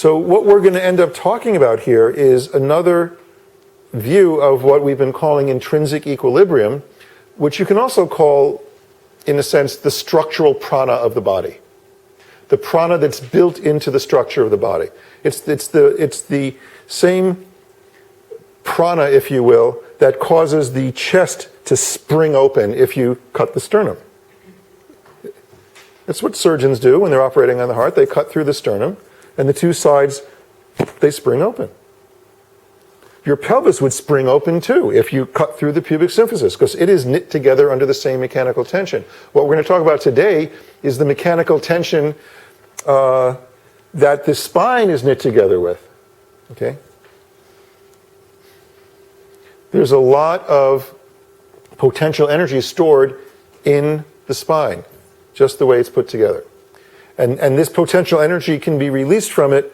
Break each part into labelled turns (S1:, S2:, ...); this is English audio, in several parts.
S1: So what we're going to end up talking about here is another view of what we've been calling intrinsic equilibrium, which you can also call, in a sense, the structural prana of the body. The prana that's built into the structure of the body. It's the same prana, if you will, that causes the chest to spring open if you cut the sternum. That's what surgeons do when they're operating on the heart. They cut through the sternum, and the two sides, they spring open. Your pelvis would spring open too if you cut through the pubic symphysis, because it is knit together under the same mechanical tension. What we're going to talk about today is the mechanical tension that the spine is knit together with. Okay? There's a lot of potential energy stored in the spine, just the way it's put together. And this potential energy can be released from it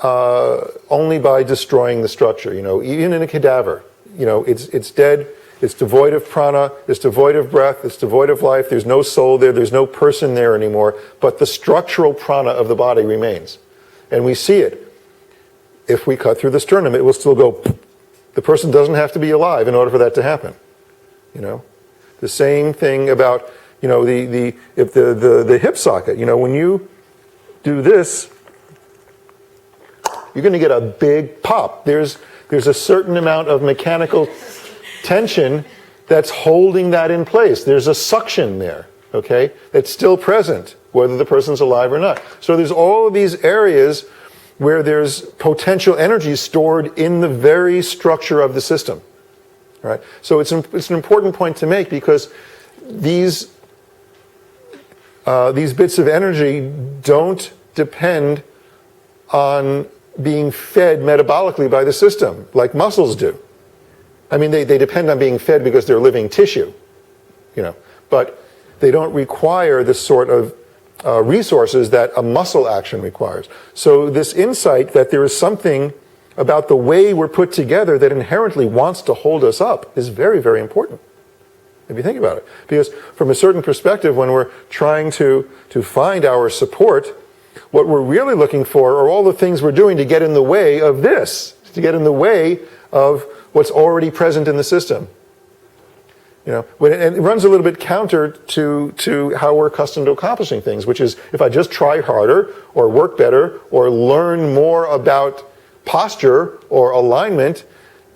S1: only by destroying the structure. You know, even in a cadaver, you know, it's dead, it's devoid of prana, it's devoid of breath, it's devoid of life, there's no soul there, there's no person there anymore, but the structural prana of the body remains. And we see it. If we cut through the sternum, it will still go. The person doesn't have to be alive in order for that to happen. You know, the same thing about, you know, the hip socket. You know, when you do this, you're going to get a big pop. There's a certain amount of mechanical tension that's holding that in place. There's a suction there, okay, that's still present, whether the person's alive or not. So there's all of these areas where there's potential energy stored in the very structure of the system. Right? So it's an important point to make, because these bits of energy don't depend on being fed metabolically by the system like muscles do. I mean, they depend on being fed because they're living tissue, you know, but they don't require the sort of resources that a muscle action requires. So this insight that there is something about the way we're put together that inherently wants to hold us up is very, very important, if you think about it. Because from a certain perspective, when we're trying to find our support, what we're really looking for are all the things we're doing to get in the way of this, to get in the way of what's already present in the system. You know, and it runs a little bit counter to how we're accustomed to accomplishing things, which is if I just try harder or work better or learn more about posture or alignment,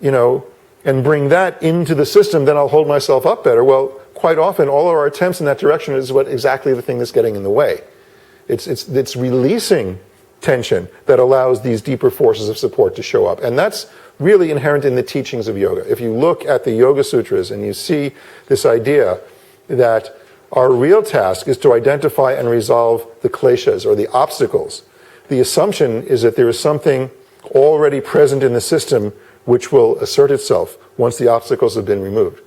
S1: you know, and bring that into the system, then I'll hold myself up better. Well, quite often all of our attempts in that direction is exactly the thing that's getting in the way. It's releasing tension that allows these deeper forces of support to show up. And that's really inherent in the teachings of yoga. If you look at the Yoga Sutras and you see this idea that our real task is to identify and resolve the kleshas, or the obstacles, the assumption is that there is something already present in the system which will assert itself once the obstacles have been removed.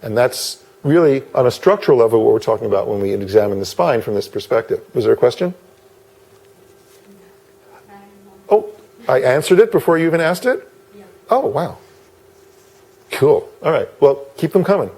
S1: And that's really, on a structural level, what we're talking about when we examine the spine from this perspective. Was there a question? Oh, I answered it before you even asked it?
S2: Yeah.
S1: Oh, wow. Cool. All right. Well, keep them coming.